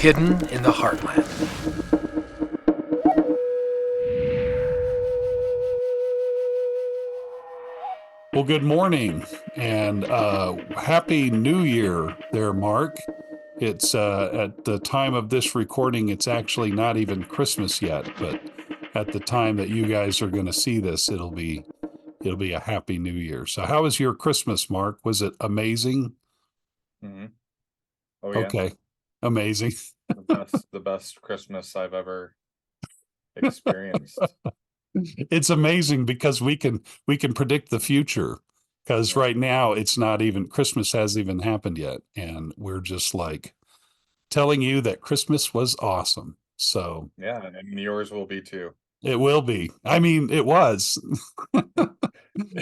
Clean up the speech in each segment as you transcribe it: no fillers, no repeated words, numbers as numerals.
hidden in the Heartland. Well, good morning and happy New Year there, Mark. It's at the time of this recording, it's actually not even Christmas yet, but at the time that you guys are going to see this, it'll be a happy New Year. So how was your Christmas, Mark? Was it amazing? hmm Oh yeah, Okay, amazing. the best Christmas I've ever experienced. It's amazing because we can predict the future because Yeah, right now it's not even Christmas hasn't even happened yet, and we're just like telling you that Christmas was awesome. So yeah, and yours will be too. it will be. I mean, it was.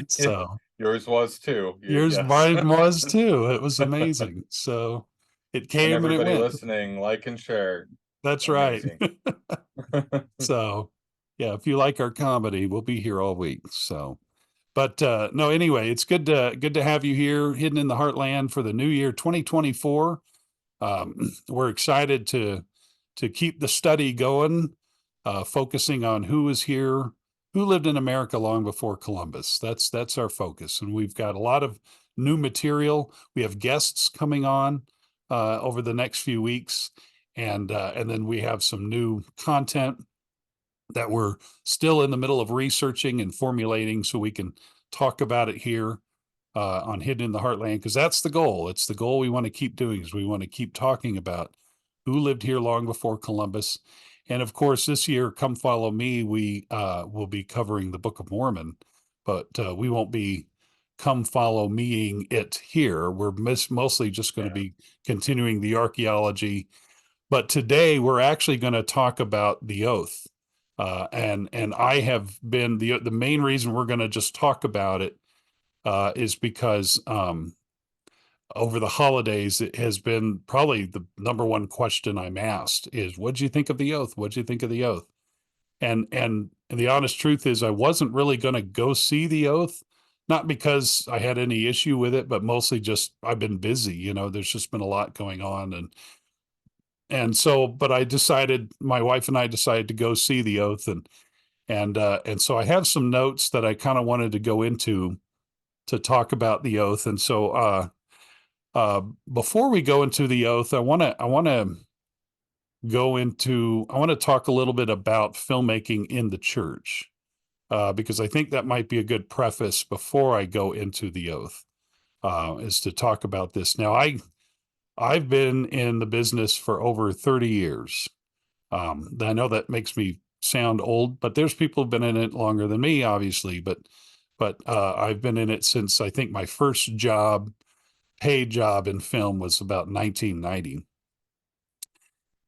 So Yours was too. yours, Yes. mine was too. It was amazing. So it And came and it everybody went. listening, like and share. That's right. Amazing. So yeah, if you like our comedy, we'll be here all week. So but no, anyway, it's good to have you here, hidden in the heartland for the new year 2024. We're excited to keep the study going, focusing on who is here, who lived in America long before Columbus. That's our focus, and we've got a lot of new material. We have guests coming on over the next few weeks, and then we have some new content that we're still in the middle of researching and formulating, so we can talk about it here on Hidden in the Heartland, because that's the goal. It's the goal we want to keep doing is we want to keep talking about who lived here long before Columbus. And of course, this year, Come Follow Me, we will be covering the Book of Mormon, but we won't be come follow meing it here. We're mostly just going to Yeah. be continuing the archaeology. But today we're actually going to talk about the oath. And I have been the main reason we're going to just talk about it is because over the holidays, it has been probably the number one question I'm asked is, "What did you think of the oath? What did you think of the oath?" And the honest truth is, I wasn't really going to go see the oath, not because I had any issue with it, but mostly just I've been busy. There's just been a lot going on, and so, but I decided, my wife and I decided to go see the oath, and so I have some notes that I kind of wanted to go into to talk about the oath. And so uh, before we go into the oath, I want to talk a little bit about filmmaking in the church, because I think that might be a good preface before I go into the oath, is to talk about this. Now, I've been in the business for over 30 years. I know that makes me sound old, but there's people who've been in it longer than me, obviously. But I've been in it since, I think, my first paid job in film was about 1990,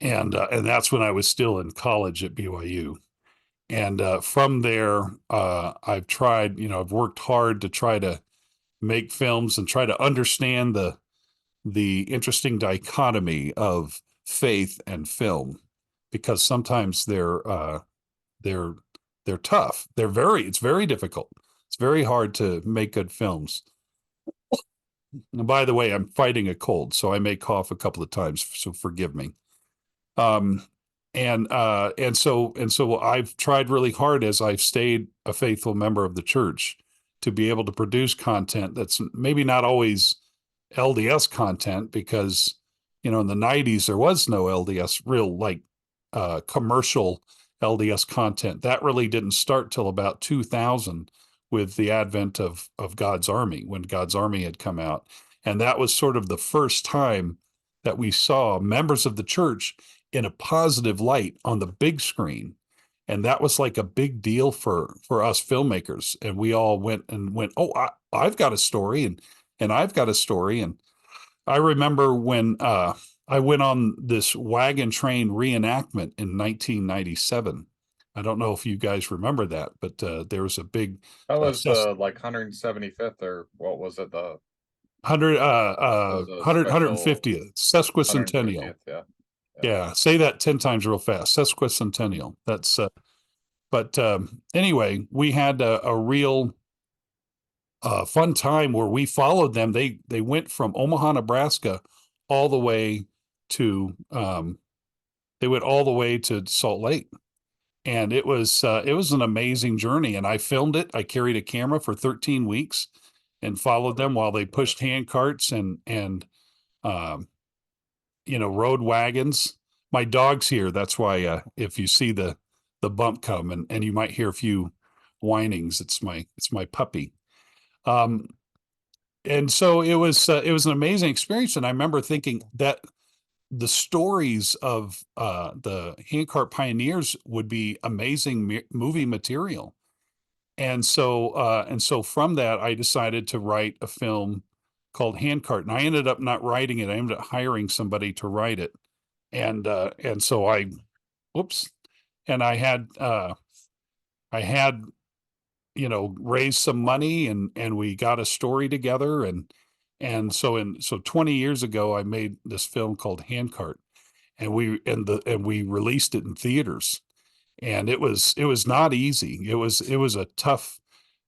and that's when I was still in college at BYU. And from there, I've worked hard to try to make films and try to understand the interesting dichotomy of faith and film, because sometimes they're they're tough. It's very difficult. It's very hard to make good films. And by the way, I'm fighting a cold, so I may cough a couple of times, so forgive me. Um, and so I've tried really hard, as I've stayed a faithful member of the church, to be able to produce content that's maybe not always LDS content, because in the 90s there was no LDS, real, like, commercial LDS content. That really didn't start till about 2000, with the advent of God's Army, when God's Army had come out. And that was sort of the first time that we saw members of the church in a positive light on the big screen. And that was like a big deal for us filmmakers. And we all went, "Oh, I've got a story, and I've got a story." And I remember when I went on this wagon train reenactment in 1997. I don't know if you guys remember that, but there was a big That was ses- the like 175th, or what was it? The 100 it was a 100 special 150th sesquicentennial. 150th. Yeah. Yeah. Yeah, say that 10 times real fast. Sesquicentennial. That's but anyway, we had a real fun time where we followed them. They went from Omaha, Nebraska, all the way to They went all the way to Salt Lake, and it was an amazing journey. And I filmed it. I carried a camera for 13 weeks and followed them while they pushed hand carts and um, road wagons. My dog's here. That's why if you see the bump come and you might hear a few whinings, it's my puppy. Um, and so it was an amazing experience. And I remember thinking that the stories of the handcart pioneers would be amazing movie material. And so from that, I decided to write a film called Handcart, and I ended up not writing it. I ended up hiring somebody to write it, and so whoops, and I had raised some money, and we got a story together, and so 20 years ago, I made this film called Handcart, and we released it in theaters, and it was not easy. It was a tough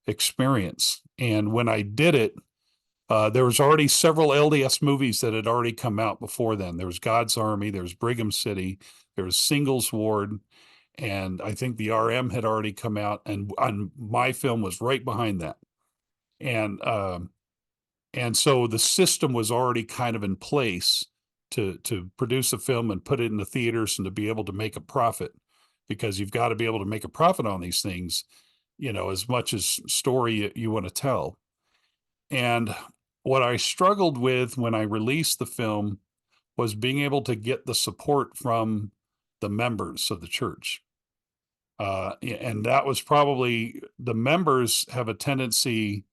experience. And when I did it, there was already several LDS movies that had already come out before then. There was God's Army, there was Brigham City, there was Singles Ward, and I think the RM had already come out, and my film was right behind that. And and so the system was already kind of in place to produce a film and put it in the theaters and to be able to make a profit, because you've got to be able to make a profit on these things, as much as story you want to tell. And what I struggled with when I released the film was being able to get the support from the members of the church. And that was probably, the members have a tendency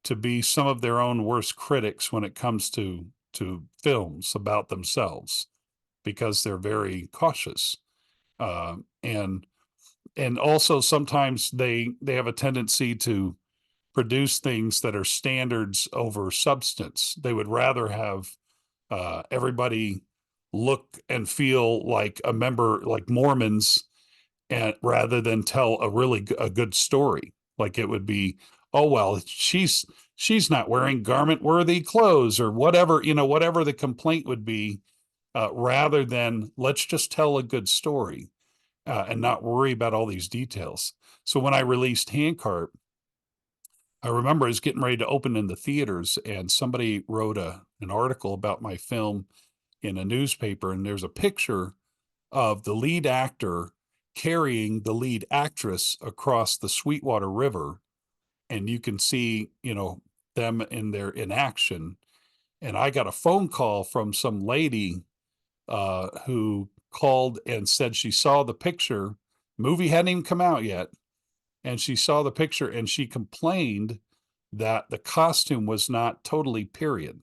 to be some of their own worst critics when it comes to films about themselves, because they're very cautious. Uh, and and also sometimes they have a tendency to produce things that are standards over substance. They would rather have everybody look and feel like a member, like Mormons, and rather than tell a good story. Like it would be, oh well, she's not wearing garment worthy clothes, or whatever, whatever the complaint would be, rather than let's just tell a good story, and not worry about all these details. So when I released Handcart, I remember I was getting ready to open in the theaters, and somebody wrote an article about my film in a newspaper, and there's a picture of the lead actor carrying the lead actress across the Sweetwater River, and you can see, them in action. And I got a phone call from some lady who called and said she saw the picture. Movie hadn't even come out yet, and she saw the picture and she complained that the costume was not totally period.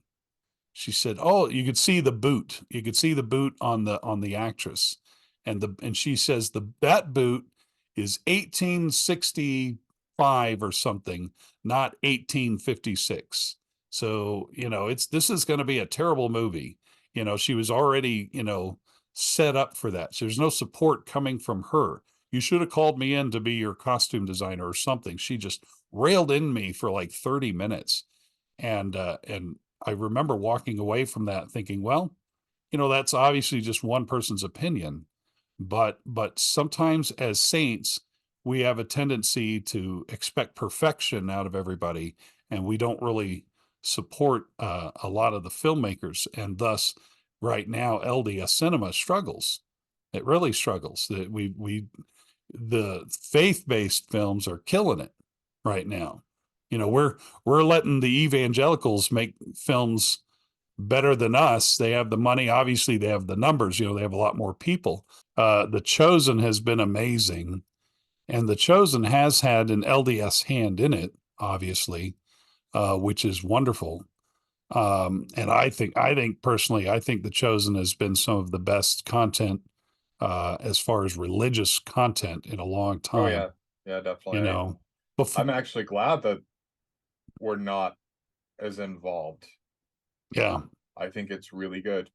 She said, "Oh, you could see the boot. You could see the boot on the actress." And she says that boot is 1865 or something, not 1856. So, this is going to be a terrible movie. She was already, set up for that. So there's no support coming from her. You should have called me in to be your costume designer or something. She just railed in me for like 30 minutes. And I remember walking away from that thinking, well, that's obviously just one person's opinion, but sometimes as saints, we have a tendency to expect perfection out of everybody, and we don't really support a lot of the filmmakers, and thus, right now, LDS cinema struggles. It really struggles. That the faith-based films are killing it right now. We're letting the evangelicals make films better than us. They have the money, obviously they have the numbers, they have a lot more people. The Chosen has been amazing, and The Chosen has had an LDS hand in it, obviously, which is wonderful. And I think personally, I think The Chosen has been some of the best content, as far as religious content, in a long Oh time. yeah, yeah, You definitely. know, before, I'm actually glad that we're not as involved. yeah, I think it's really good.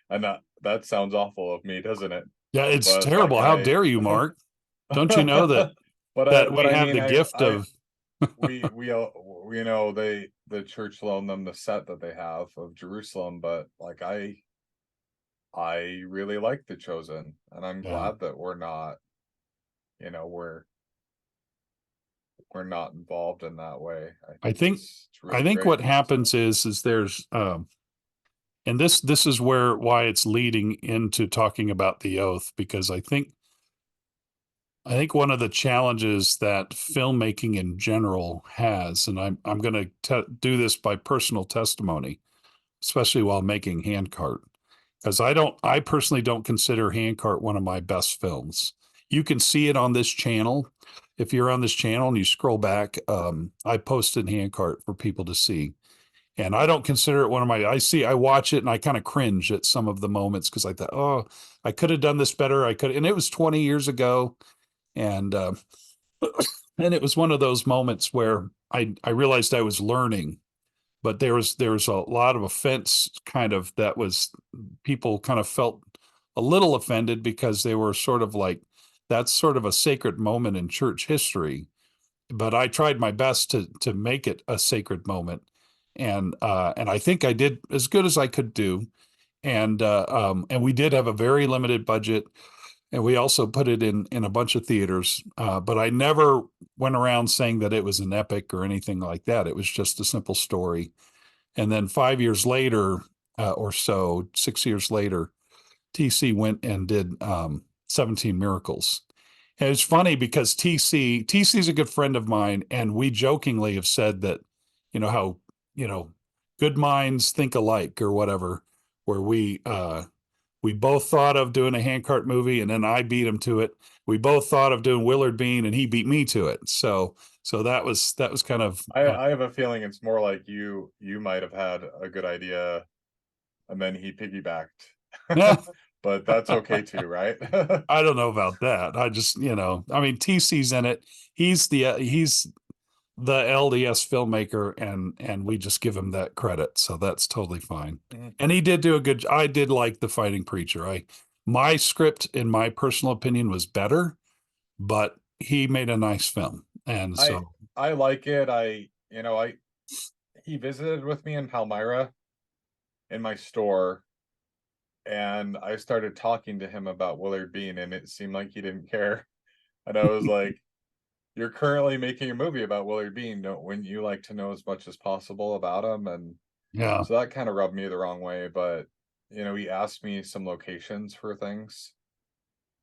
And that sounds awful of me, doesn't it? yeah, it's But like terrible. How dare you, Mark? Don't you know that but we I have mean the gift I of we the church loaned them the set that they have of Jerusalem, but like I really like The Chosen, and I'm Yeah. glad that we're not, we're not involved in that way. I I think think it's I really think great. what happens is there's and this is why it's leading into talking about the oath, because I think one of the challenges that filmmaking in general has, and I'm going to do this by personal testimony, especially while making Handcart, because I personally don't consider Handcart one of my best films. You can see it on this channel. If you're on this channel and you scroll back, I posted Handcart for people to see. And I don't consider it one of my, I watch it and I kind of cringe at some of the moments because I thought, oh, I could have done this better. And it was 20 years ago. And, and it was one of those moments where I realized I was learning, but there was a lot of offense kind of that was, people kind of felt a little offended because they were sort of like, that's sort of a sacred moment in church history. But I tried my best to make it a sacred moment. And I think I did as good as I could do. And we did have a very limited budget, and we also put it in a bunch of theaters. But I never went around saying that it was an epic or anything like that. It was just a simple story. And then 5 years later, or so, 6 years later, TC went and did 17 Miracles. And it's funny because TC is a good friend of mine, and we jokingly have said that, how, you know, good minds think alike or whatever, where we both thought of doing a Handcart movie, and then I beat him to it. We both thought of doing Willard Bean, and he beat me to it. So that was kind of I have a feeling it's more like you might have had a good idea and then he piggybacked. But that's okay too, right? I don't know about that. I just, I mean, TC's in it. He's the LDS filmmaker, and we just give him that credit. So that's totally fine. Mhm. And he did do a good. I did like The Fighting Preacher. My script, in my personal opinion, was better, but he made a nice film. And I so, I like it. I he visited with me in Palmyra in my store, and I started talking to him about Willard Bean, and it seemed like he didn't care. And I was like, "You're currently making a movie about Willard Bean. Wouldn't you like to know as much as possible about him?" And yeah, so that kind of rubbed me the wrong way. But he asked me some locations for things.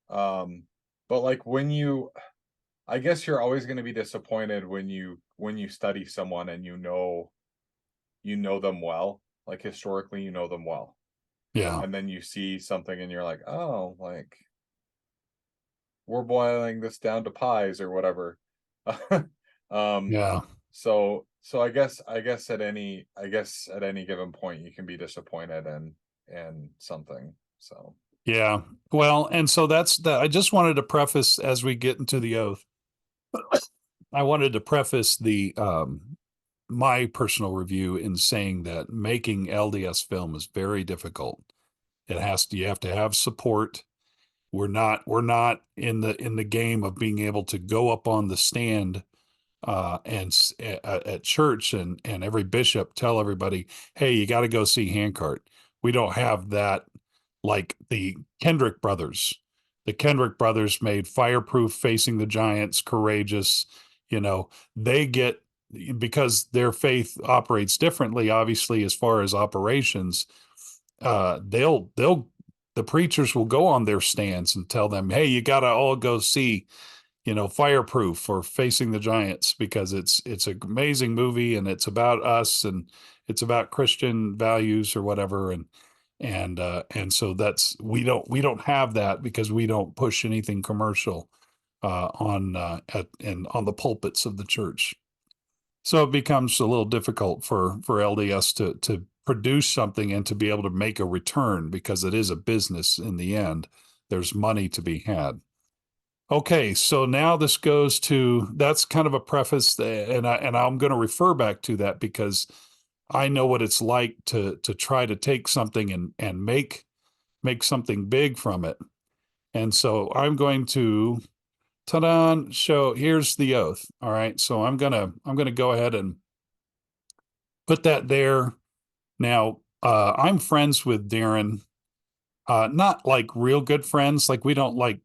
Um, but like I guess you're always going to be disappointed when you study someone and you know them well, like historically you know them well, yeah, and then you see something and you're like, oh, like we're boiling this down to pies or whatever. um, yeah. so I guess at any given point you can be disappointed and something. So Yeah. Well, and so that's that. I just wanted to preface as we get into the oath. I wanted to preface the my personal review in saying that making LDS film is very difficult. You have to have support. We're not in the game of being able to go up on the stand at church, and every bishop tell everybody, "Hey, you got to go see Handcart." We don't have that like the Kendrick brothers. The Kendrick brothers made Fireproof, Facing the Giants, Courageous. You know, they get, because their faith operates differently, obviously, as far as operations. They'll the preachers will go on their stands and tell them, "Hey, you got to all go see, Fireproof or Facing the Giants, because it's an amazing movie, and it's about us, and it's about Christian values or whatever." And so that's we don't have that because we don't push anything commercial on the pulpits of the church. So it becomes a little difficult for LDS to produce something and to be able to make a return, because it is a business in the end. There's money to be had. Okay, so now this goes to, that's kind of a preface, and I'm going to refer back to that because I know what it's like to try to take something and make something big from it. And so I'm going to, ta-da, show, here's the oath. All right, so I'm gonna go ahead and put that there. Now, I'm friends with Darin. Not like real good friends. Like we don't like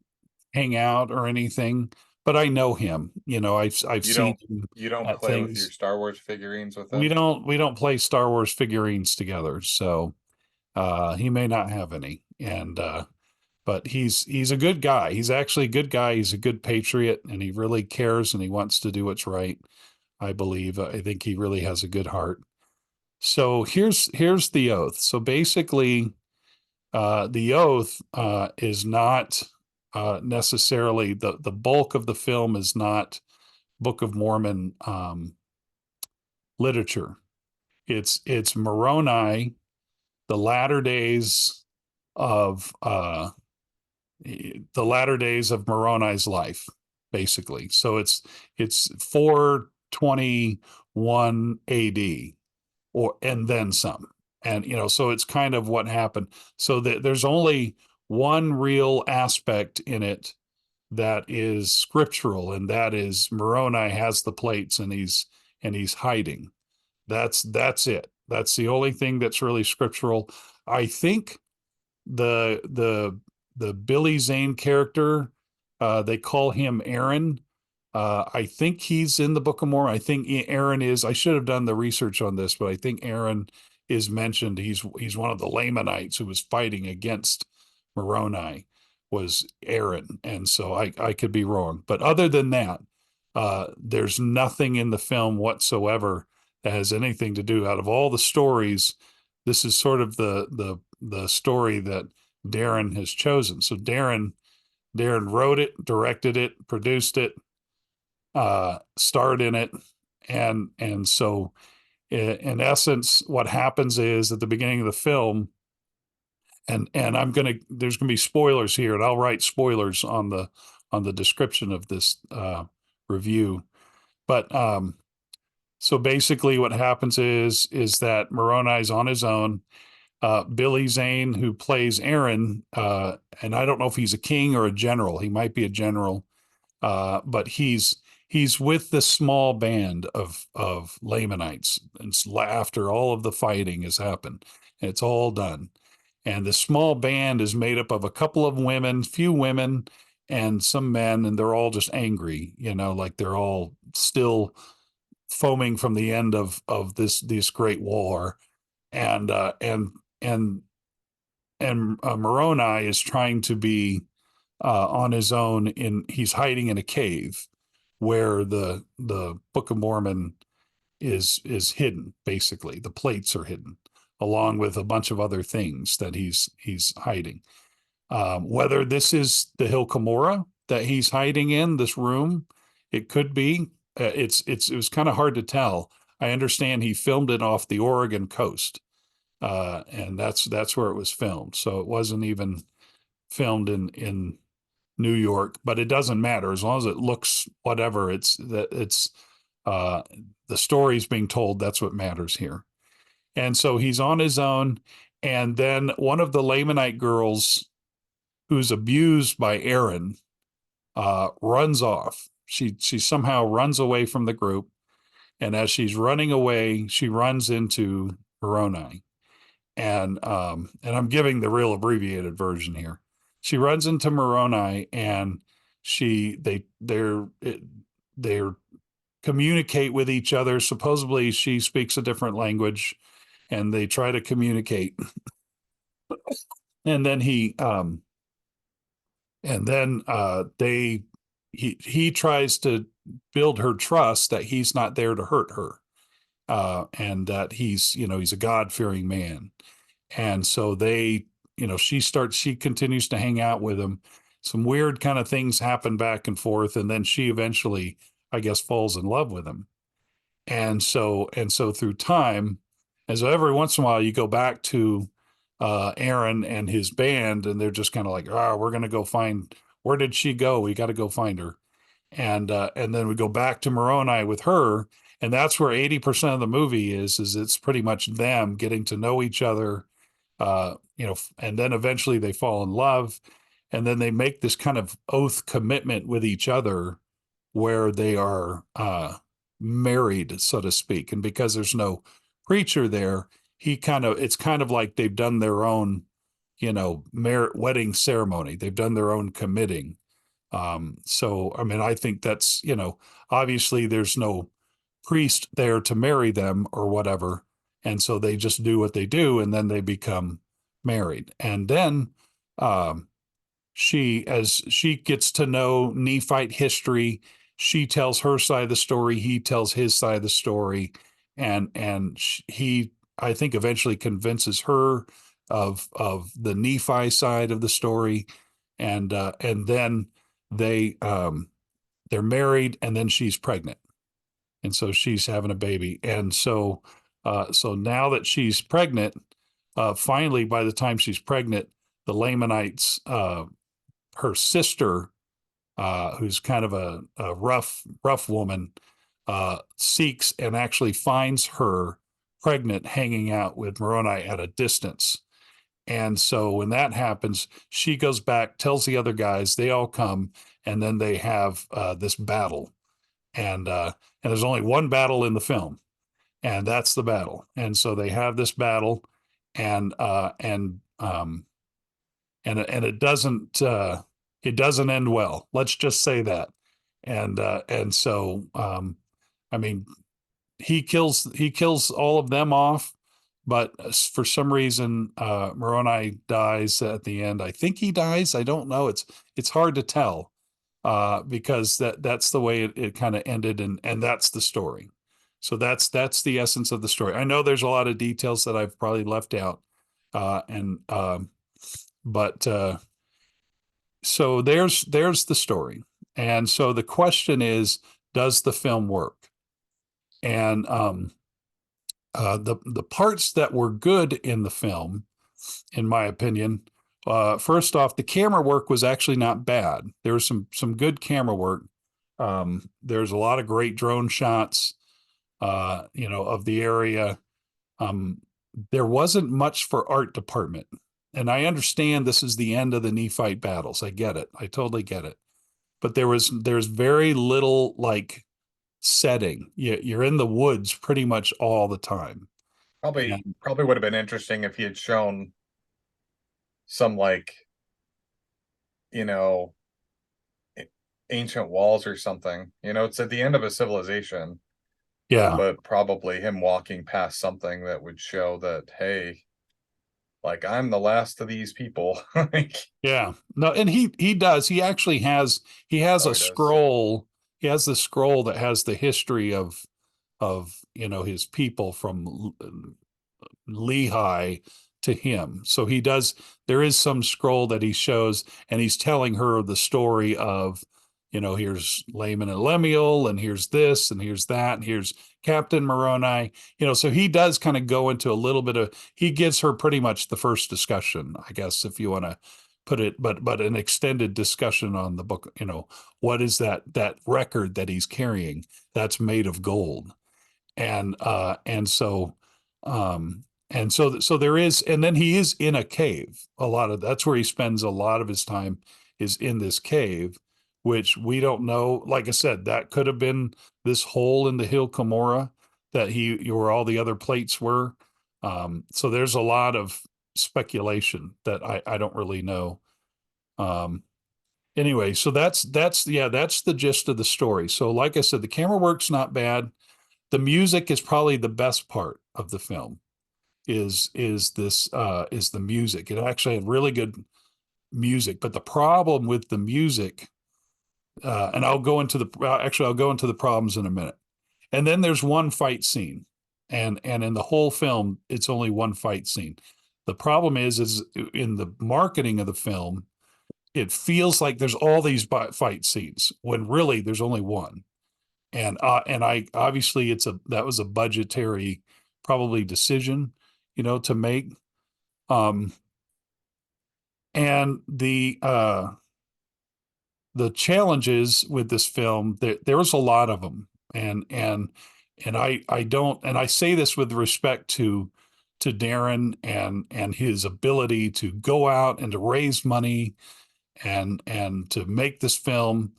hang out or anything, but I know him. I've You seen don't him you don't at play with your things. Star Wars figurines with We him? don't play Star Wars figurines together, so he may not have any. And but he's a good guy. He's actually a good guy. He's a good patriot, and he really cares and he wants to do what's right. I believe. I think he really has a good heart. So here's the oath. So basically, the oath is not necessarily the bulk of the film is not Book of Mormon literature. It's Moroni, the latter days of Moroni's life, basically. So it's 421 AD or and then some. And so it's kind of what happened. So that there's only one real aspect in it that is scriptural, and that is Moroni has the plates and he's hiding. That's it. That's the only thing that's really scriptural. I think the the the Billy Zane character, they call him Aaron. I think he's in the Book of Mormon. I think Aaron is. I should have done the research on this, but I think Aaron is mentioned. He's one of the Lamanites who was fighting against Moroni. Was Aaron, and so I could be wrong. But other than that, there's nothing in the film whatsoever that has anything to do. Out of all the stories, this is sort of the story that Darin has chosen. So Darin wrote it, directed it, produced it, starred in it, and so in essence, what happens is at the beginning of the film, and there's gonna be spoilers here, and I'll write spoilers on the description of this review. But so basically, what happens is that Moroni's on his own. Billy Zane, who plays Aaron, and I don't know if he's a king or a general. He might be a general, but he's with this small band of Lamanites. And after all of the fighting has happened, it's all done, and the small band is made up of a couple of women, few women, and some men, and they're all just angry. Like they're all still foaming from the end of this great war, and and Moroni is trying to be on his own. He's hiding in a cave where the Book of Mormon is hidden. Basically, the plates are hidden, along with a bunch of other things that he's hiding. Whether this is the Hill Cumorah that he's hiding in this room, it could be. It was kind of hard to tell. I understand he filmed it off the Oregon coast, and that's where it was filmed. So it wasn't even filmed in New York, but it doesn't matter as long as it looks whatever. It's uh, the story's being told. That's what matters here. And so he's on his own, and then one of the Lamanite girls who's abused by Aaron runs off. She somehow runs away from the group, and as she's running away, she runs into Moroni, and I'm giving the real abbreviated version here. She runs into Moroni, and she they're communicate with each other. Supposedly, she speaks a different language, and they try to communicate. And then they he tries to build her trust that he's not there to hurt her, and that he's a God fearing man. And so she continues to hang out with him. Some weird kind of things happen back and forth, and then she eventually, I guess, falls in love with him. And so through time, and so every once in a while you go back to Aaron and his band, and they're just kind of like, we're gonna go find, where did she go? We got to go find her. And then we go back to Moroni with her, and that's where 80% of the movie is it's pretty much them getting to know each other, and then eventually they fall in love, and then they make this kind of oath commitment with each other where they are married, so to speak. And because there's no preacher there, it's kind of like they've done their own, wedding ceremony. They've done their own committing. So, I mean, I think that's, obviously there's no priest there to marry them or whatever. And so they just do what they do and then they become married. And then, um, as she gets to know Nephite history, she tells her side of the story, he tells his side of the story, and he, I think, eventually convinces her of the Nephi side of the story, and then they're married, and then she's pregnant, and so she's having a baby, and so now that she's pregnant, finally, by the time she's pregnant, the Lamanites, her sister, who's kind of a rough woman, seeks and actually finds her pregnant, hanging out with Moroni at a distance. And so when that happens, she goes back, tells the other guys, they all come, and then they have this battle. And there's only one battle in the film, and that's the battle. And so they have this battle, and and it doesn't end well. Let's just say that. And so I mean, he kills all of them off, but for some reason Moroni dies at the end. I think he dies. I don't know. It's hard to tell because that's the way it kind of ended, and that's the story. So that's the essence of the story. I know there's a lot of details that I've probably left out, and but so there's the story. And so the question is, does the film work? And the parts that were good in the film, in my opinion, first off, the camera work was actually not bad. There was some good camera work. There's a lot of great drone shots, of the area. Um, there wasn't much for art department. And I understand this is the end of the Nephite battles. I get it. I totally get it. But there's very little like setting. You're in the woods pretty much all the time. And Probably would have been interesting if he had shown some, like, you know, ancient walls or something. It's at the end of a civilization, yeah, but probably him walking past something that would show that, hey, like, I'm the last of these people. Like, yeah. No, and he does. He has oh, a he does. scroll. He has the scroll that has the history of his people from Lehi to him. So he does, there is some scroll that he shows, and he's telling her the story of, here's Laman and Lemuel, and here's this, and here's that, and here's Captain Moroni. So he does kind of go into a little bit of, he gives her pretty much the first discussion, I guess, if you want to put it, but an extended discussion on the book, what is that record that he's carrying that's made of gold? And so there is, and then he is in a cave. That's where he spends a lot of his time, is in this cave, which we don't know. Like I said, that could have been this hole in the hill Cumorah that where all the other plates were. So there's a lot of speculation that I don't really know. Um, anyway, so that's the gist of the story. So like I said, the camera work's not bad. The music is probably the best part of the film. Is the music. It actually had really good music, but the problem with the music, and I'll go into the problems in a minute. And then there's one fight scene, and in the whole film, it's only one fight scene. The problem is in the marketing of the film, it feels like there's all these fight scenes when really there's only one. And I obviously that was a budgetary probably decision, to make. Um, and the challenges with this film, there was a lot of them, and I don't, and I say this with respect to Darin and his ability to go out and to raise money and to make this film.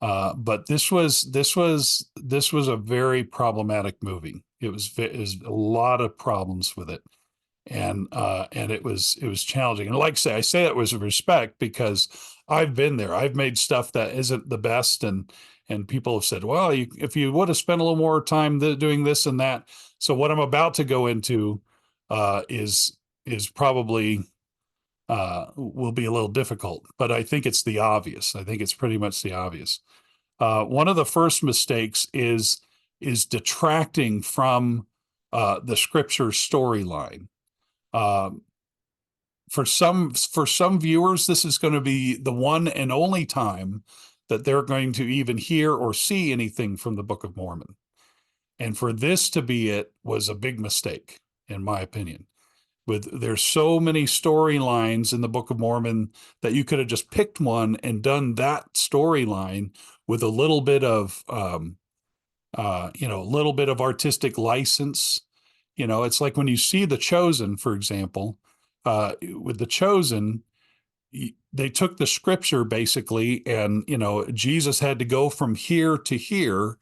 But this was a very problematic movie. It was a lot of problems with it. and it was challenging. And like I say that with respect because I've been there. I've made stuff that isn't the best, and people have said, well, if you would have spent a little more time doing this and that. So what I'm about to go into is probably will be a little difficult, but I think it's the obvious. I think it's pretty much the obvious. One of the first mistakes is detracting from the scripture storyline. Um, for some viewers, this is going to be the one and only time that they're going to even hear or see anything from the Book of Mormon. And for this to be it was a big mistake, in my opinion. There's so many storylines in the Book of Mormon that you could have just picked one and done that storyline with a little bit of a little bit of artistic license. It's like when you see The Chosen, for example, with The Chosen, they took the scripture basically, and Jesus had to go from here to here,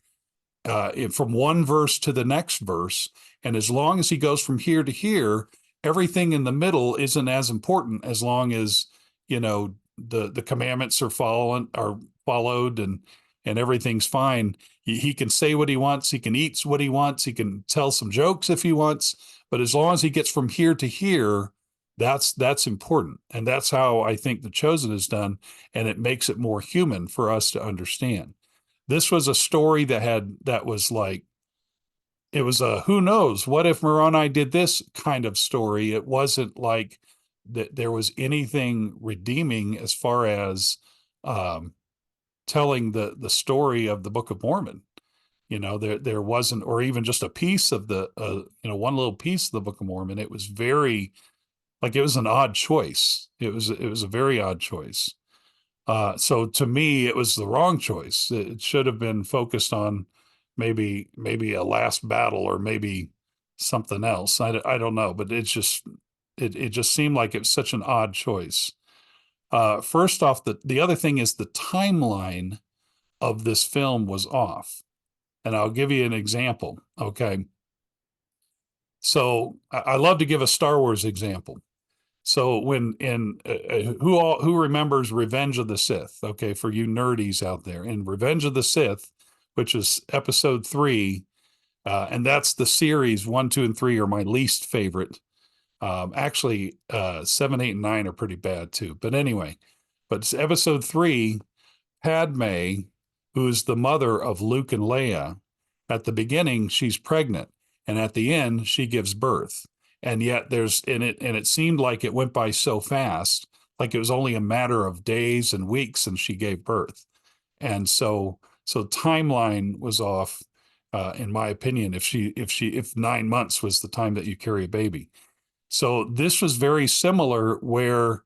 from one verse to the next verse. And as long as he goes from here to here, everything in the middle isn't as important as long as, the commandments are followed and everything's fine. He can say what he wants. He can eat what he wants. He can tell some jokes if he wants. But as long as he gets from here to here, that's important. And that's how I think The Chosen is done. And it makes it more human for us to understand. This was a story that was like, it was a who knows, what if Moroni did this kind of story. It wasn't like that there was anything redeeming as far as um, telling the story of the Book of Mormon. There wasn't, or even just a piece of the one little piece of the Book of Mormon. It was very, like, it was an odd choice. It was a very odd choice. So to me, it was the wrong choice. It should have been focused on maybe a last battle or maybe something else. I don't know, but it just seemed like it was such an odd choice. First off, the other thing is the timeline of this film was off, and I'll give you an example. Okay, so I love to give a Star Wars example. So when in who remembers Revenge of the Sith? Okay, for you nerdies out there, in Revenge of the Sith, which is episode 3, and that's the series 1, 2, and 3 are my least favorite. Actually, 7, 8, and 9 are pretty bad too. But anyway, but it's episode 3. Padme, who's the mother of Luke and Leia, at the beginning she's pregnant, and at the end she gives birth. And yet it seemed like it went by so fast, like it was only a matter of days and weeks, and she gave birth. And so timeline was off, in my opinion. If 9 months was the time that you carry a baby, so this was very similar, where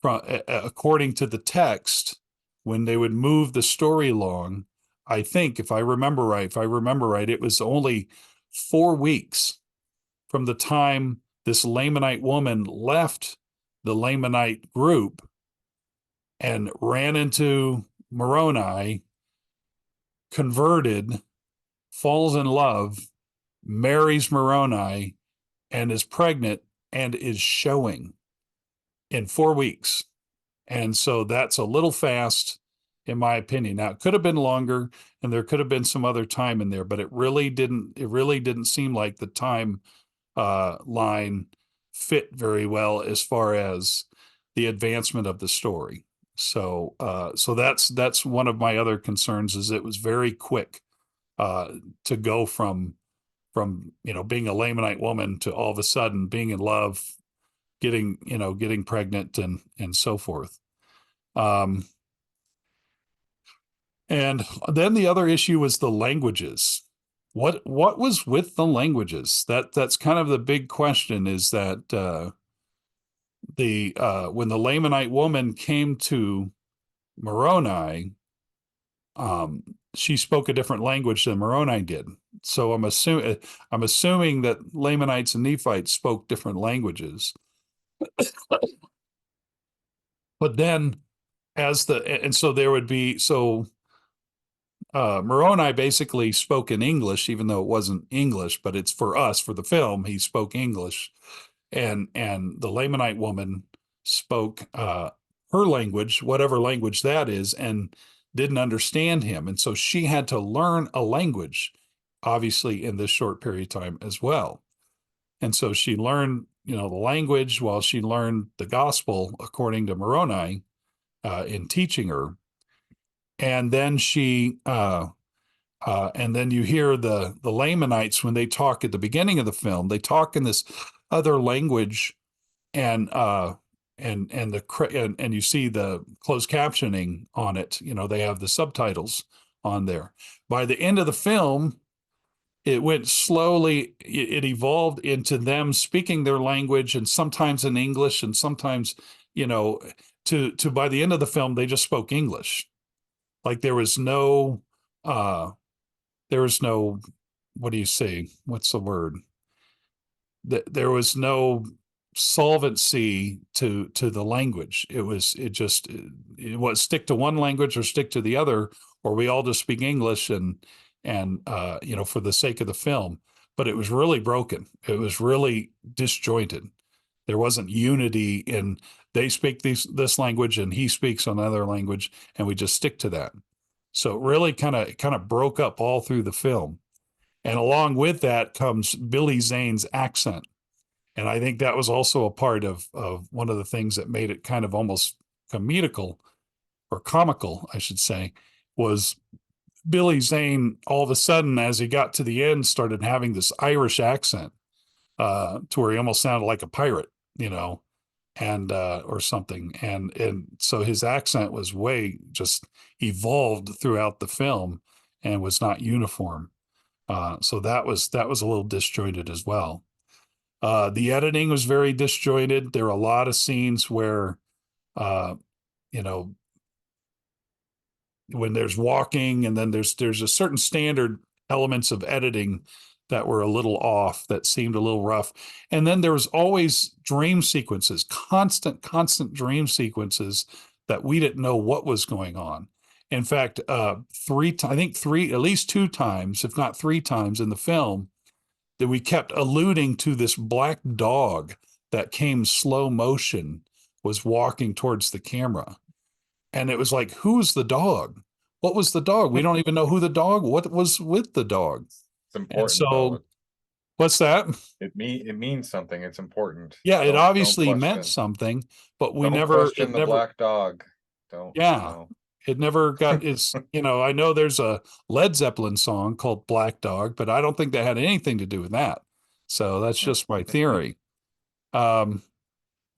according to the text, when they would move the story along, I think if I remember right, it was only 4 weeks from the time this Lamanite woman left the Lamanite group and ran into Moroni, converted, falls in love, marries Moroni, and is pregnant and is showing in 4 weeks. And so that's a little fast, in my opinion. Now, it could have been longer, and there could have been some other time in there, but it really didn't seem like the time line fit very well as far as the advancement of the story. So that's one of my other concerns, is it was very quick to go from being a Lamanite woman to all of a sudden being in love, getting pregnant, and so forth. Um, and then the other issue was the languages. What was with the languages? That's kind of the big question, is that the when the Lamanite woman came to Moroni, she spoke a different language than Moroni did. So I'm assuming that Lamanites and Nephites spoke different languages. But then, so there would be, Moroni basically spoke in English, even though it wasn't English, but it's for us, for the film, he spoke English. and the Lamanite woman spoke her language, whatever language that is, and didn't understand him. And so she had to learn a language, obviously, in this short period of time as well. And so she learned, the language while she learned the gospel according to Moroni in teaching her. And then and then you hear the Lamanites when they talk at the beginning of the film. They talk in this other language, and and you see the closed captioning on it. They have the subtitles on there. By the end of the film, it went slowly. It evolved into them speaking their language, and sometimes in English, and sometimes, to by the end of the film, they just spoke English. Like uh, there was no, what do you say? What's the word? There was no solvency to the language. It was stick to one language or stick to the other, or we all just speak English and for the sake of the film. But it was really broken. It was really disjointed. There wasn't unity in they speak this language and he speaks another language, and we just stick to that. So it really kind of broke up all through the film. And along with that comes Billy Zane's accent. And I think that was also a part of one of the things that made it kind of almost comedical or comical, I should say, was Billy Zane all of a sudden, as he got to the end, started having this Irish accent to where he almost sounded like a pirate, and or something. And so his accent was way just evolved throughout the film and was not uniform. So that was a little disjointed as well. The editing was very disjointed. There were a lot of scenes where, uh, you know, when there's walking, and then there's a certain standard elements of editing that were a little off, that seemed a little rough. And then there was always dream sequences, constant dream sequences that we didn't know what was going on. In fact, I think at least two times, if not three times in the film, that we kept alluding to this black dog that came slow motion, was walking towards the camera. And it was like, who's the dog? What was the dog? We don't even know who the dog, what was with the dog. It's And important though. so, what's that? It means something. It's important. Yeah, it Don't obviously meant question. something, but Don't question the black dog. Don't, yeah, it never got I know there's a Led Zeppelin song called Black Dog, but I don't think that had anything to do with that. So that's just my theory. Um,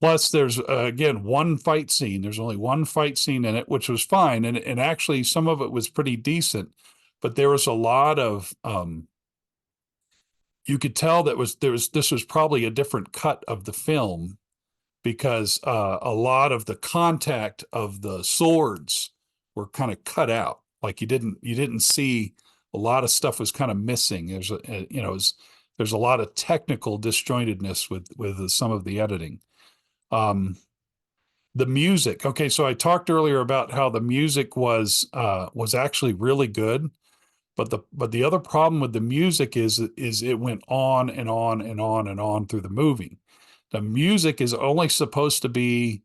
Plus, there's again one fight scene. There's only one fight scene in it, which was fine, and actually some of it was pretty decent. But there was a lot of you could tell this was probably a different cut of the film, because a lot of the contact of the swords were kind of cut out. Like you didn't see, a lot of stuff was kind of missing. There's a lot of technical disjointedness with some of the editing. Um, the music. Okay, so I talked earlier about how the music was actually really good, but the other problem with the music is it went on and on and on and on through the movie. The music is only supposed to be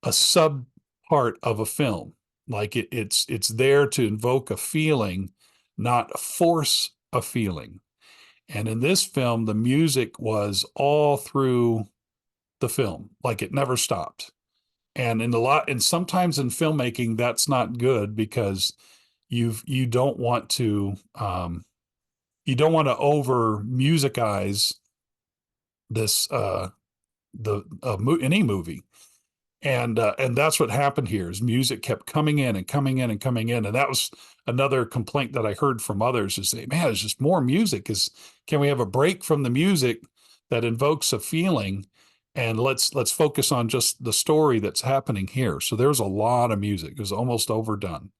a sub part of a film. Like it's there to invoke a feeling, not force a feeling. And in this film, the music was all through the film, like it never stopped. And sometimes in filmmaking, that's not good, because you don't want to over musicize this any movie. And that's what happened here, is music kept coming in and coming in and coming in. And that was another complaint that I heard from others, is man, there's just more music. Can we have a break from the music that invokes a feeling, and let's focus on just the story that's happening here? So there's a lot of music. It was almost overdone.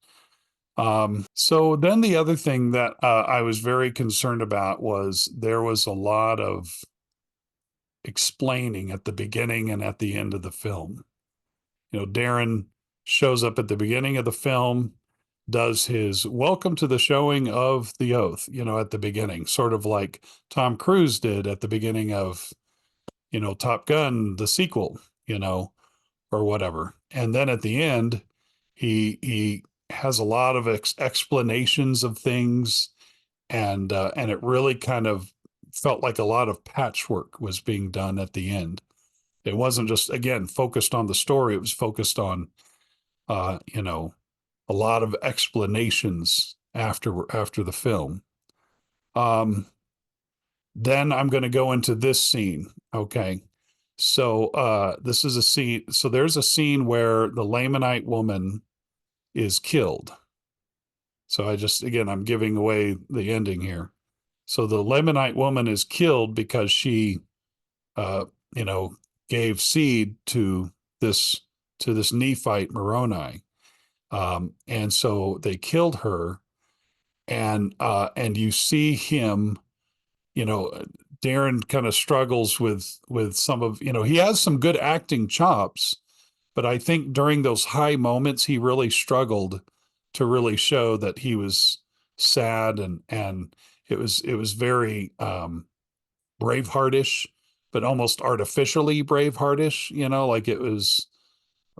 So then the other thing that I was very concerned about was there was a lot of explaining at the beginning and at the end of the film. Darin shows up at the beginning of the film, does his welcome to the showing of the oath, at the beginning, sort of like Tom Cruise did at the beginning of Top Gun, the sequel, or whatever. And then at the end, he has a lot of explanations of things, and it really kind of felt like a lot of patchwork was being done at the end. It wasn't just, again, focused on the story. It was focused on, uh, you know, a lot of explanations after the film. Um, then I'm going to go into this scene. Okay. So this is a scene. So there's a scene where the Lamanite woman is killed. So again, I'm giving away the ending here. So the Lamanite woman is killed because she, uh, you know, gave seed this this Nephite Moroni, and so they killed her, and you see him, you know, Darin kind of struggles with some of, he has some good acting chops, but I think during those high moments he really struggled to really show that he was sad, and it was very Braveheartish, but almost artificially Braveheartish, like it was,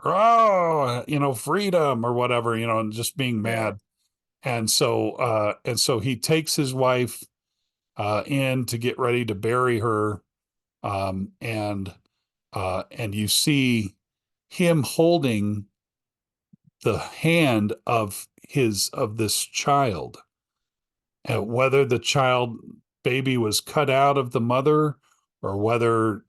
oh, freedom or whatever, and just being Yeah. mad. And so he takes his wife in to get ready to bury her, and you see him holding the hand of this child, whether the child baby was cut out of the mother, or whether,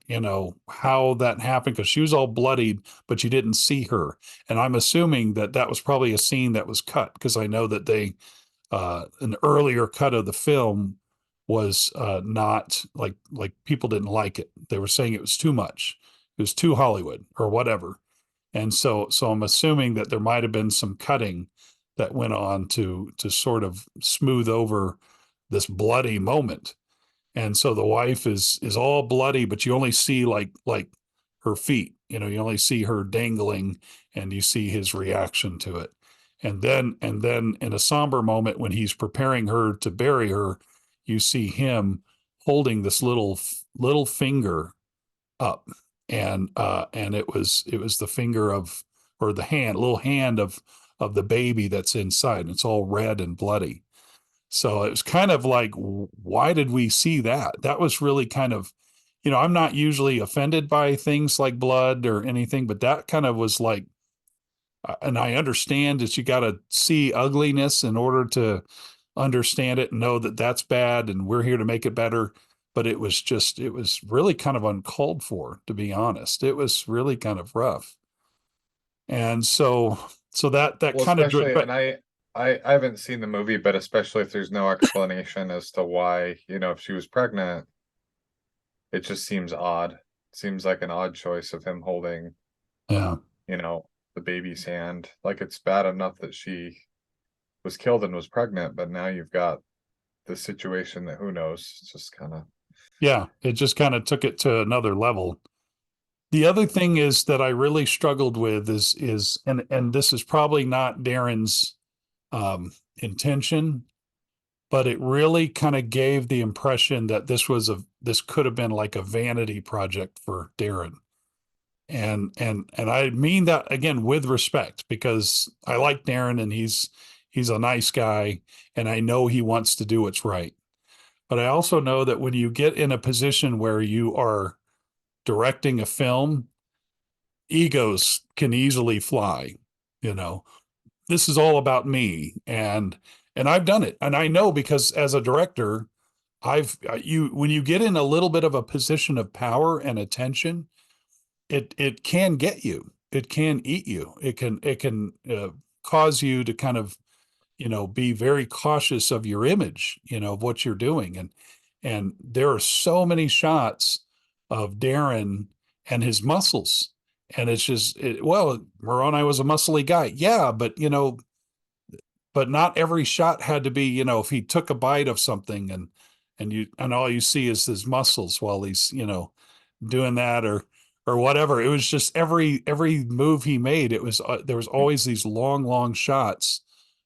how that happened, because she was all bloodied, but you didn't see her. And I'm assuming that that was probably a scene that was cut, because I know that an earlier cut of the film was not like people didn't like it. They were saying it was too much. It was too Hollywood or whatever. And so I'm assuming that there might have been some cutting that went on to sort of smooth over this bloody moment. And so the wife is all bloody, but you only see like her feet. You only see her dangling, and you see his reaction to it. And then in a somber moment when he's preparing her to bury her, you see him holding this little finger up, and it was the finger of, or the little hand of the baby that's inside, and it's all red and bloody. So it was kind of like, why did we see that? That was really kind of, I'm not usually offended by things like blood or anything, but that kind of was like, and I understand that you got to see ugliness in order to understand it and know that that's bad, and we're here to make it better. But it was really kind of uncalled for, to be honest. It was really kind of rough. And so that Well, kind of, especially, but and I haven't seen the movie, but especially if there's no explanation as to why, if she was pregnant, it just seems odd. Seems like an odd choice of him holding, yeah. the baby's hand. Like, it's bad enough that she was killed and was pregnant, but now you've got the situation that who knows. It's just kind of, Yeah, it just kind of took it to another level. The other thing is that I really struggled with and this is probably not Darin's intention, but it really kind of gave the impression that this could have been like a vanity project for Darin. And I mean that again with respect, because I like Darin, and he's a nice guy, and I know he wants to do what's right. But I also know that when you get in a position where you are directing a film, egos can easily fly. You know, this is all about me, and I've done it, and I know, because as a director, I've you when you get in a little bit of a position of power and attention, it can get you. It can eat you. It can cause you to kind of, be very cautious of your image, of what you're doing. And there are so many shots of Darin and his muscles. And it's just, well, Moroni was a muscly guy. Yeah, but not every shot had to be, if he took a bite of something, and all you see is his muscles while he's, doing that, or whatever. It was just every move he made, it was there was always these long shots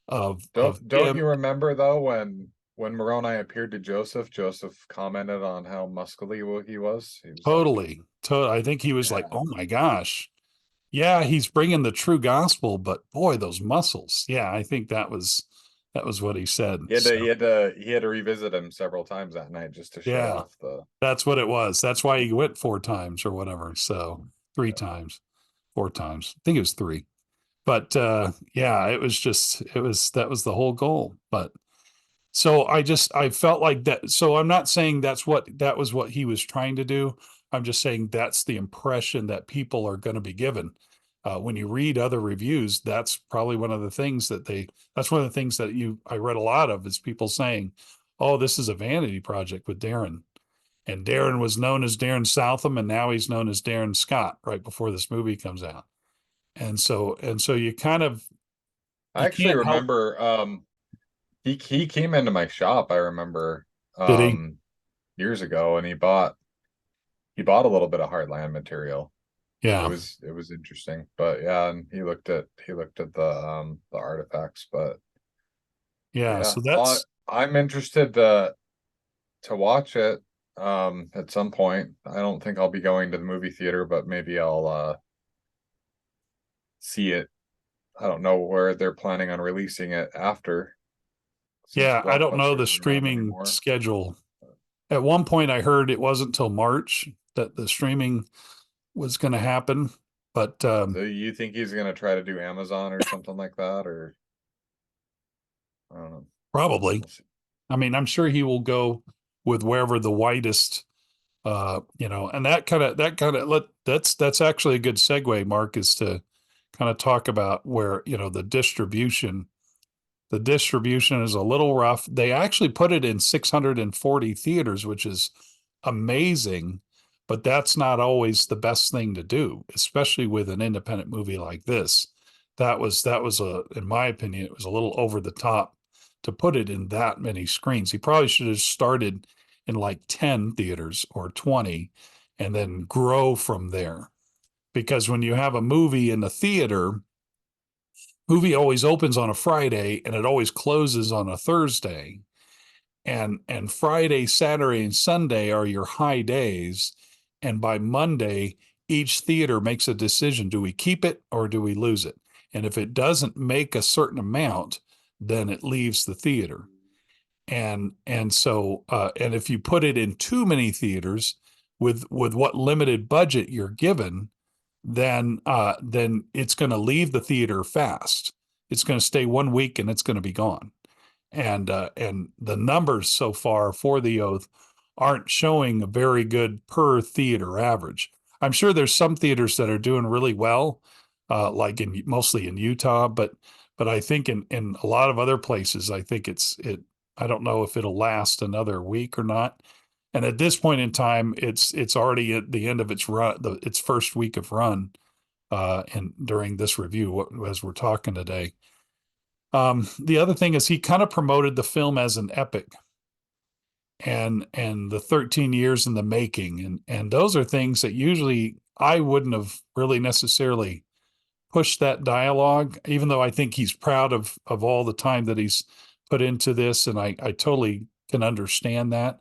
of don't him. you remember though when when Moroni appeared to Joseph, Joseph commented on how muscly he was. He was like, Totally. I think he was like, yeah. oh my gosh. Yeah, he's bringing the true gospel, but boy, those muscles. Yeah, I think that was what he said. So, He had to revisit him several times that night just to show yeah, off the. that's what it was. That's why he went 4 times or whatever. So, three Yeah. times, 4 times. I think it was three. But yeah, it was just that was the whole goal. But so I felt like that. So I'm not saying that was what he was trying to do. I'm just saying that's the impression that people are going to be given. When you read other reviews, that's probably one of the things that's one of the things that I read a lot of is people saying, oh, this is a vanity project with Darin. And Darin was known as Darin Southam, and now he's known as Darin Scott right before this movie comes out. And so I you actually can't help. remember he came into my shop, I remember Did he? um years ago, and he bought a little bit of Heartland material. Yeah. It was interesting. But yeah, and he looked at the artifacts, but Yeah. yeah, So that's I'm interested to watch it at some point. I don't think I'll be going to the movie theater, but maybe I'll see it. I don't know where they're planning on releasing it after, since Yeah, I don't know the blockbusters aren't around streaming anymore. schedule. At one point, I heard it wasn't till March that the streaming was going to happen, but So you think he's gonna try to do Amazon or something like that, or I don't know. probably. We'll see. I mean, I'm sure he will go with wherever the widest, and that's actually a good segue, Mark, is to kind of talk about where, the distribution is a little rough. They actually put it in 640 theaters, which is amazing, but that's not always the best thing to do, especially with an independent movie like this. In my opinion, it was a little over the top to put it in that many screens. He probably should have started in like 10 theaters or 20 and then grow from there. Because when you have a movie in the theater, movie always opens on a Friday and it always closes on a Thursday. And Friday, Saturday, and Sunday are your high days. And by Monday, each theater makes a decision: do we keep it or do we lose it? And if it doesn't make a certain amount, then it leaves the theater. And if you put it in too many theaters with what limited budget you're given, then it's going to leave the theater fast. It's going to stay 1 week and it's going to be gone. And the numbers so far for the Oath aren't showing a very good per theater average. I'm sure there's some theaters that are doing really well, like mostly in Utah, but I think in a lot of other places, I think it. I don't know if it'll last another week or not. And at this point in time, it's already at the end of its run, its first week of run, and during this review, as we're talking today. The other thing is he kind of promoted the film as an epic and the 13 years in the making. And those are things that usually I wouldn't have really necessarily pushed that dialogue, even though I think he's proud of all the time that he's put into this. And I totally can understand that.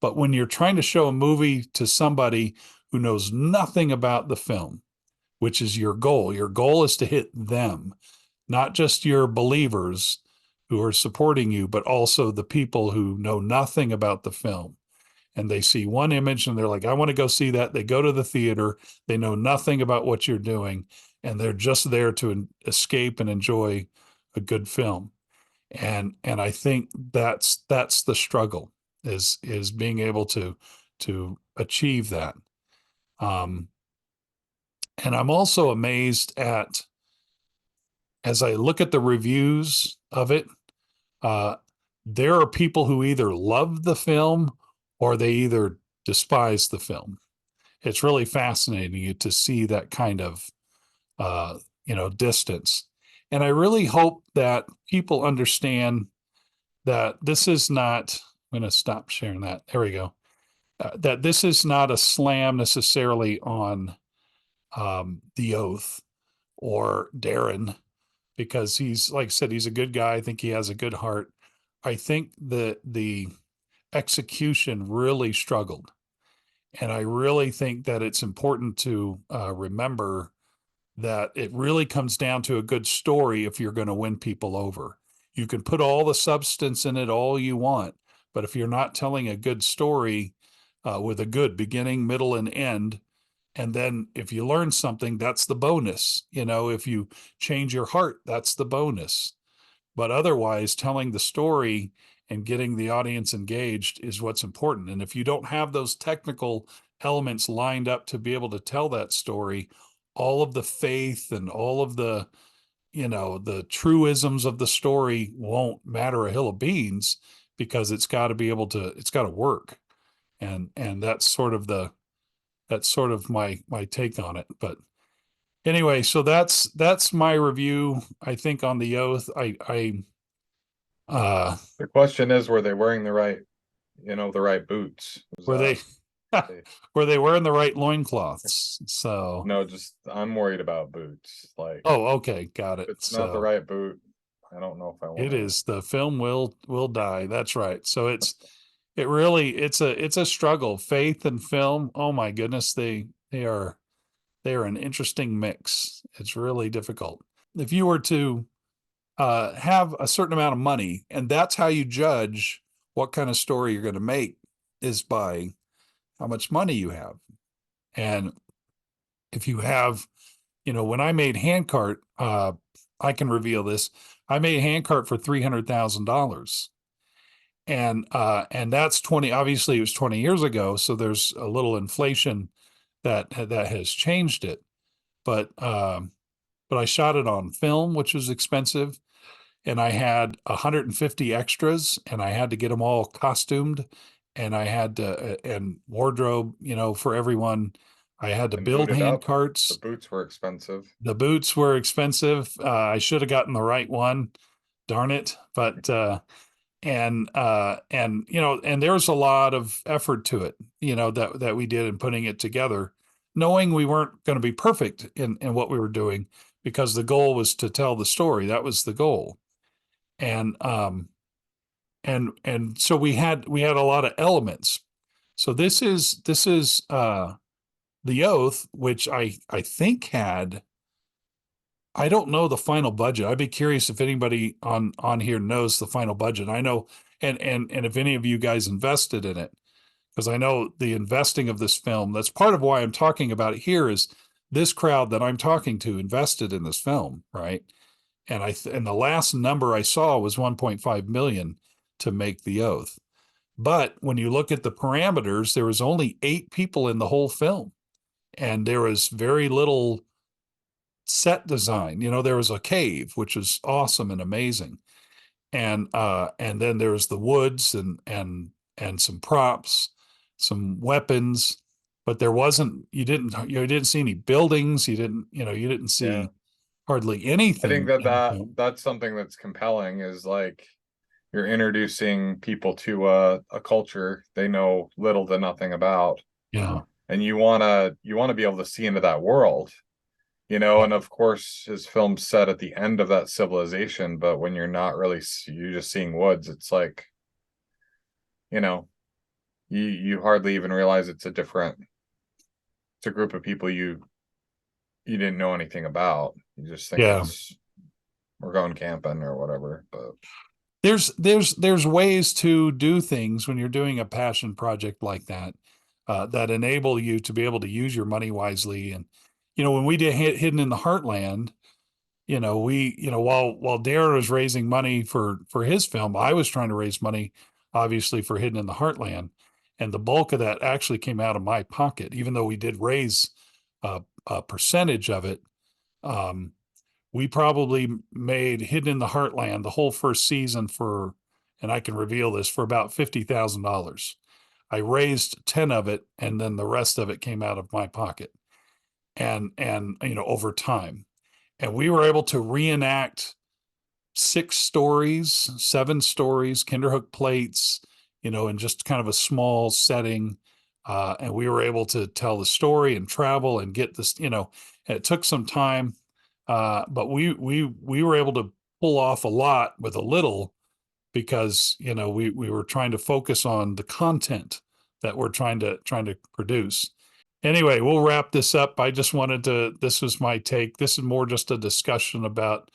But when you're trying to show a movie to somebody who knows nothing about the film, which is your goal is to hit them, not just your believers who are supporting you, but also the people who know nothing about the film. And they see one image and they're like, I want to go see that. They go to the theater. They know nothing about what you're doing. And they're just there to escape and enjoy a good film. And I think that's the struggle is being able to achieve that. Um, and I'm also amazed at, as I look at the reviews of it, uh, there are people who either love the film or they either despise the film. It's really fascinating to see that kind of distance. And I really hope that people understand that this is not. I'm going to stop sharing that. There we go. That this is not a slam necessarily on the Oath or Darin, because he's, like I said, he's a good guy. I think he has a good heart. I think the execution really struggled. And I really think that it's important to remember that it really comes down to a good story if you're going to win people over. You can put all the substance in it all you want, but if you're not telling a good story with a good beginning, middle, and end, and then if you learn something, that's the bonus. If you change your heart, that's the bonus. But otherwise, telling the story and getting the audience engaged is what's important. And if you don't have those technical elements lined up to be able to tell that story, all of the faith and all of the truisms of the story won't matter a hill of beans, because it's got to be able to, it's got to work. And that's sort of my take on it. But anyway, so that's my review, I think, on The Oath. Uh The question is, were they wearing the right boots? Was were they that they, were they wearing the right loincloths? So, no, just I'm worried about boots. Like, oh, okay, got if it. it's not the So right boot, I don't know if I want it to. is, the film will die. That's right. So it's a struggle. Faith and film. Oh my goodness, they are an interesting mix. It's really difficult. If you were to have a certain amount of money, and that's how you judge what kind of story you're going to make, is by how much money you have. And if you have, when I made Handcart, I can reveal this. I made Handcart for $300,000. And that's 20, obviously it was 20 years ago. So there's a little inflation that has changed it. But I shot it on film, which was expensive. And I had 150 extras, and I had to get them all costumed, and I had to, and wardrobe, for everyone. I had to And build booted hand up. The carts. boots were expensive. The boots were expensive. I should have gotten the right one. Darn it. But, and there was a lot of effort to it, that we did in putting it together, knowing we weren't going to be perfect in what we were doing, because the goal was to tell the story. That was the goal. And so we had a lot of elements. So this is The Oath, which I think had, I don't know the final budget. I'd be curious if anybody on here knows the final budget. I know, and if any of you guys invested in it, because I know the investing of this film. That's part of why I'm talking about it here, is this crowd that I'm talking to invested in this film, right? And the last number I saw was 1.5 million to make The Oath. But when you look at the parameters, there was only 8 people in the whole film, and there was very little set design. There was a cave, which was awesome and amazing, and then there's the woods and some props, some weapons, but there wasn't. You didn't see any buildings. You didn't Yeah. see hardly I think anything that in the that film. that's something that's compelling, is like you're introducing people to a culture they know little to nothing about, Yeah. and you want to be able to see into that world, and of course his film's set at the end of that civilization, but when you're not really, you're just seeing woods, it's like, you know you hardly even realize it's a group of people you didn't know anything about. You just think Yeah. it's we're going camping or whatever. But There's ways to do things when you're doing a passion project like that, that enable you to be able to use your money wisely. And when we did Hidden in the Heartland, while Darren was raising money for his film, I was trying to raise money, obviously, for Hidden in the Heartland, and the bulk of that actually came out of my pocket, even though we did raise a percentage of it. Um, we probably made Hidden in the Heartland the whole first season for, and I can reveal this, for about $50,000. I raised 10 of it, and then the rest of it came out of my pocket, and over time. And we were able to reenact 6 stories, 7 stories, Kinderhook plates, in just kind of a small setting. And we were able to tell the story and travel and get this, and it took some time. But we were able to pull off a lot with a little, because we were trying to focus on the content that we're trying to produce. Anyway, we'll wrap this up. I just wanted to, this was my take. This is more just a discussion about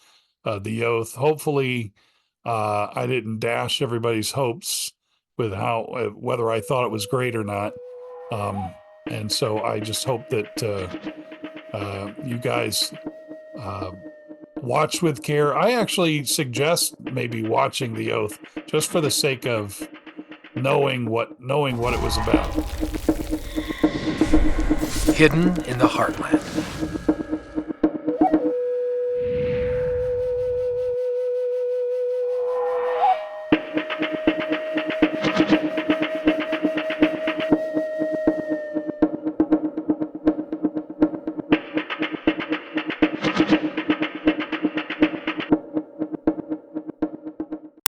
the oath. Hopefully, I didn't dash everybody's hopes with how, whether I thought it was great or not. And so I just hope that you guys watch with care. I actually suggest maybe watching The Oath just for the sake of knowing what it was about. Hidden in the Heartland.